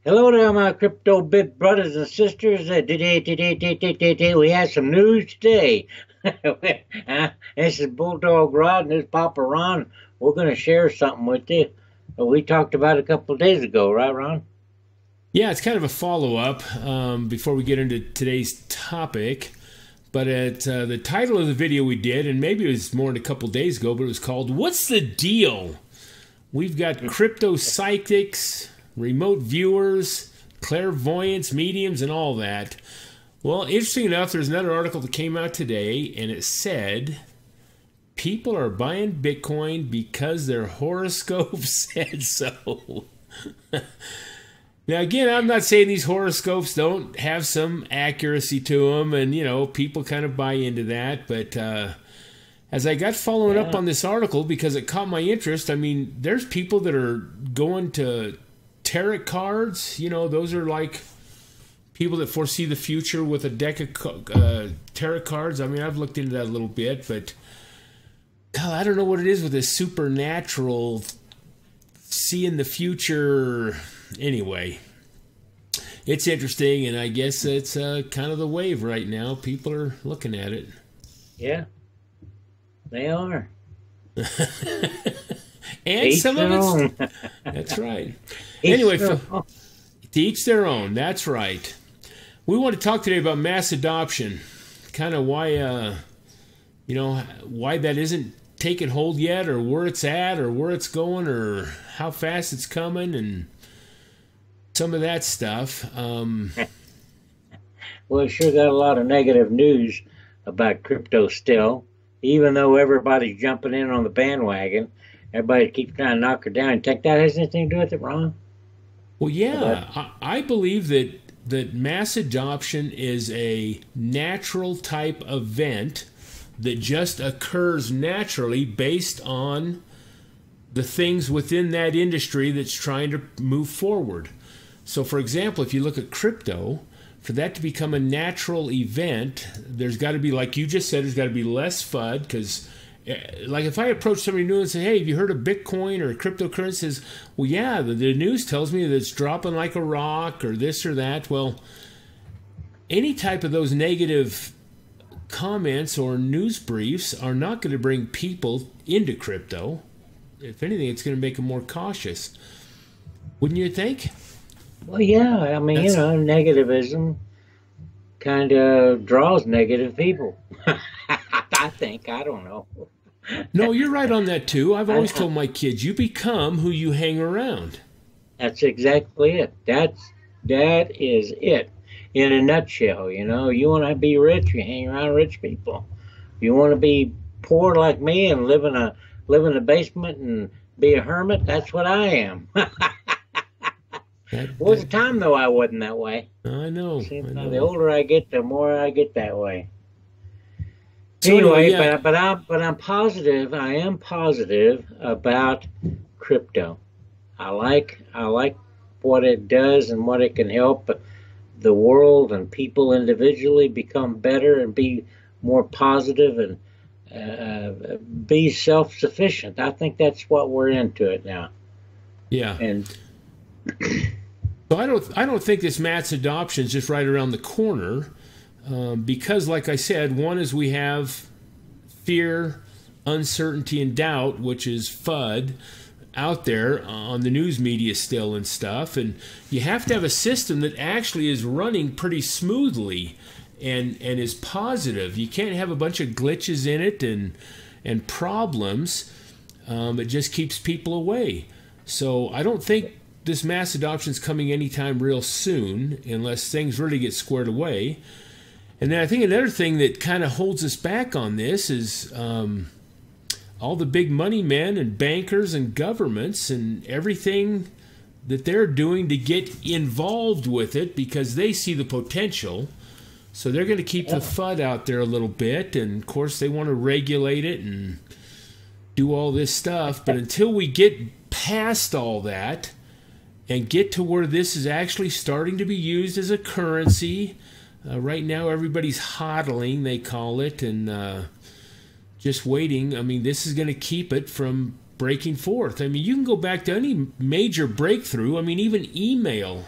Hello there, my crypto bit brothers and sisters. We have some news today. This is Bulldog Rod and this is Papa Ron. We're going to share something with you. We talked about it a couple of days ago, right, Ron? Yeah, it's kind of a follow-up before we get into today's topic. But the title of the video we did, and maybe it was more than a couple days ago, but it was called, What's the Deal? We've got crypto psychics, remote viewers, clairvoyants, mediums, and all that. Well, interesting enough, there's another article that came out today, and it said people are buying Bitcoin because their horoscopes said so. Now, again, I'm not saying these horoscopes don't have some accuracy to them, and, you know, people kind of buy into that, but as I got following up on this article, because it caught my interest, I mean, there's people that are going to tarot cards. You know, those are like people that foresee the future with a deck of tarot cards. I mean, I've looked into that a little bit, but God, I don't know what it is with this supernatural seeing the future. Anyway, it's interesting, and I guess it's kind of the wave right now. People are looking at it. Yeah, they are. And Each some of their it's... own. That's right. Each Anyway, their own. to each their own. That's right. We want to talk today about mass adoption. Kind of why, why that isn't taking hold yet, or where it's at, or where it's going, or how fast it's coming, and some of that stuff. Well, we sure got a lot of negative news about crypto still, even though everybody's jumping in on the bandwagon. Everybody keeps trying to knock her down. You think that has anything to do with it, Ron? Well, yeah, I believe that mass adoption is a natural type event that just occurs naturally based on the things within that industry that's trying to move forward. So, for example, if you look at crypto, for that to become a natural event, there's got to be, like you just said, there's got to be less FUD, because like if I approach somebody new and say, hey, have you heard of Bitcoin or cryptocurrency? Says, well, yeah, the news tells me that it's dropping like a rock or this or that. Well, any type of those negative comments or news briefs are not going to bring people into crypto. If anything, it's going to make them more cautious. Wouldn't you think? Well, yeah. I mean, negativism kind of draws negative people. I think. I don't know. No, you're right on that, too. I've always told my kids, you become who you hang around. That's exactly it. That is it. In a nutshell, you want to be rich, you hang around rich people. You want to be poor like me and live in a basement and be a hermit. That's what I am. There was a time though I wasn't that way. I know. The older I get, the more I get that way. So anyway, yeah. but I'm positive. I am positive about crypto. I like what it does and what it can help the world and people individually become better and be more positive and be self-sufficient. I think that's what we're into it now. Yeah. And so I don't think this mass adoption is just right around the corner, because, like I said, one is we have fear, uncertainty, and doubt, which is FUD, out there on the news media still and stuff, and you have to have a system that actually is running pretty smoothly and is positive. You can't have a bunch of glitches in it and problems. It just keeps people away. So I don't think this mass adoption is coming anytime real soon unless things really get squared away. And then I think another thing that kind of holds us back on this is all the big money men and bankers and governments and everything that they're doing to get involved with it because they see the potential. So they're going to keep the FUD out there a little bit. And, of course, they want to regulate it and do all this stuff. But until we get past all that and get to where this is actually starting to be used as a currency, right now everybody's hodling, they call it, and just waiting. I mean, this is going to keep it from breaking forth. I mean, you can go back to any major breakthrough. I mean, even email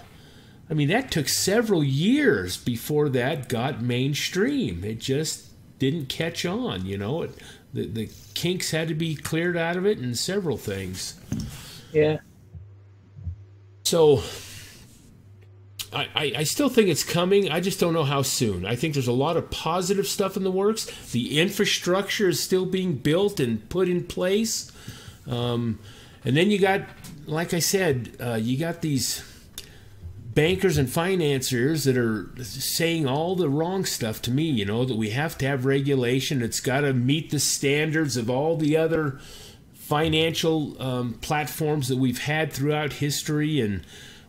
I mean, that took several years before that got mainstream. It just didn't catch on, you know. The kinks had to be cleared out of it and several things. Yeah. So I still think it's coming. I just don't know how soon. I think there's a lot of positive stuff in the works. The infrastructure is still being built and put in place. And then you got, like I said, you got these bankers and financiers that are saying all the wrong stuff to me, you know, that we have to have regulation. It's got to meet the standards of all the other financial platforms that we've had throughout history. And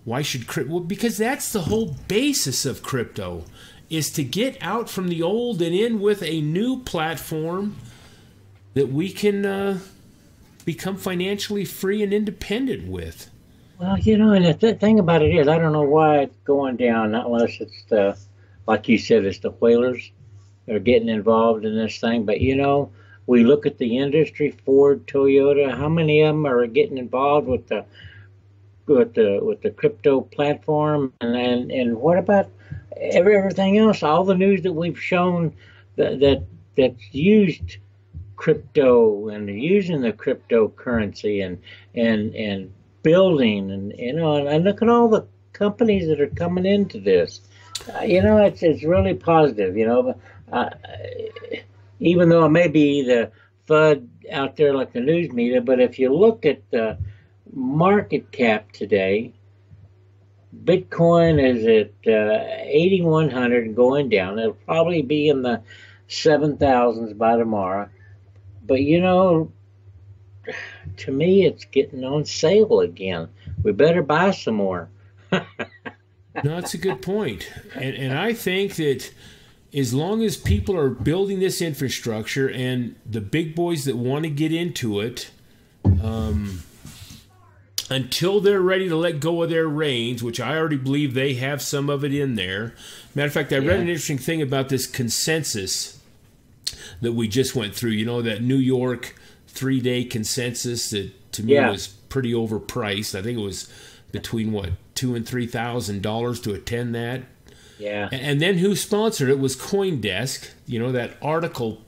why should crypto? Well, because that's the whole basis of crypto, is to get out from the old and in with a new platform that we can become financially free and independent with. Well, you know, and the thing about it is, I don't know why it's going down, unless it's the, like you said, it's the whalers that are getting involved in this thing. But, you know, we look at the industry, Ford, Toyota, how many of them are getting involved with the crypto platform? And what about everything else, all the news that we've shown that's used crypto and using the cryptocurrency and building, and you know, and look at all the companies that are coming into this. You know, it's really positive. You know, even though it may be the FUD out there like the news media, but if you look at the market cap today, Bitcoin is at 8,100 and going down. It'll probably be in the 7,000s by tomorrow. But you know, to me, it's getting on sale again. We better buy some more. No, that's a good point. And I think that as long as people are building this infrastructure and the big boys that want to get into it, until they're ready to let go of their reins, which I already believe they have some of it in there. Matter of fact, I read an interesting thing about this consensus that we just went through. You know, that New York 3-day consensus that to me was pretty overpriced. I think it was between $2,000 and $3,000 to attend that. Yeah. And then who sponsored it was CoinDesk. You know, that article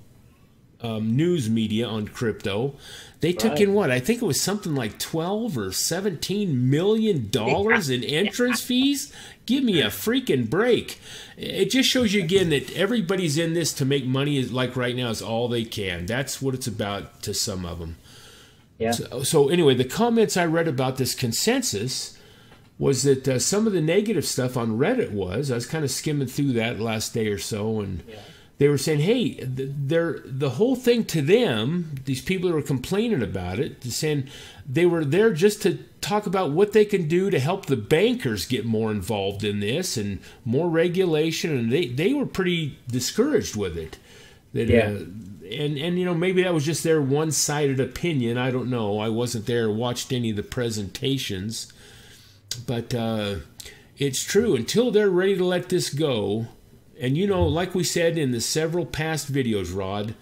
news media on crypto. They took in what? I think it was something like $12 or $17 million in entrance fees. Give me a freaking break. It just shows you again that everybody's in this to make money, like right now, is all they can. That's what it's about to some of them. Yeah. So anyway, the comments I read about this consensus was that some of the negative stuff on Reddit I was kind of skimming through that last day or so, and they were saying, hey, the whole thing to them, these people that were complaining about it, saying they were there just to talk about what they can do to help the bankers get more involved in this and more regulation, and they were pretty discouraged with it. And you know, maybe that was just their one-sided opinion. I don't know. I wasn't there, watched any of the presentations. But it's true. Until they're ready to let this go, and you know, like we said in the several past videos, Rod,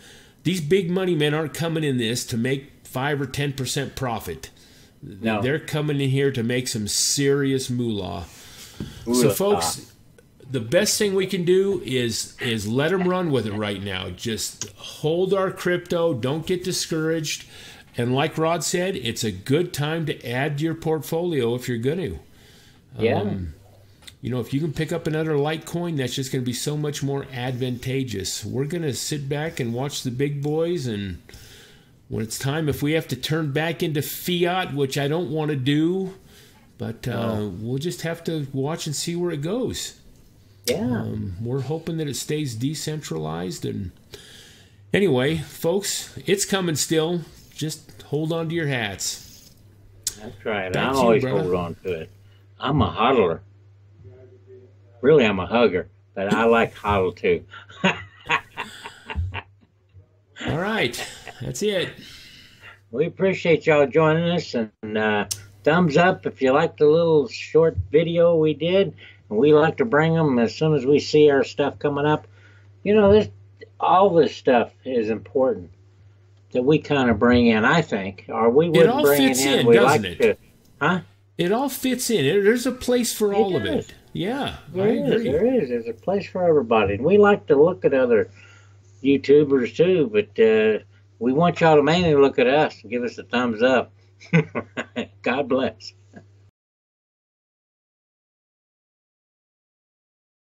these big money men aren't coming in this to make 5 or 10% profit. No. They're coming in here to make some serious moolah. So, folks, the best thing we can do is let them run with it right now. Just hold our crypto. Don't get discouraged. And like Rod said, it's a good time to add to your portfolio if you're going to. Yeah. You know, if you can pick up another Litecoin, that's just going to be so much more advantageous. We're going to sit back and watch the big boys, and when it's time, if we have to turn back into fiat, which I don't want to do, but we'll just have to watch and see where it goes. Yeah. We're hoping that it stays decentralized. And anyway, folks, it's coming still. Just hold on to your hats. That's right. I always hold on to it. I'm a hodler. Really, I'm a hugger, but I like hodl too. All right. That's it. We appreciate y'all joining us, and thumbs up if you like the little short video we did. And we like to bring them as soon as we see our stuff coming up. You know, all this stuff is important that we kind of bring in, I think, or we wouldn't bring it in. It all fits in, doesn't it? Huh? It all fits in. There's a place for all of it. Yeah, I There is, agree. there is. There's a place for everybody. And we like to look at other YouTubers too, but we want y'all to mainly look at us and give us a thumbs up. God bless.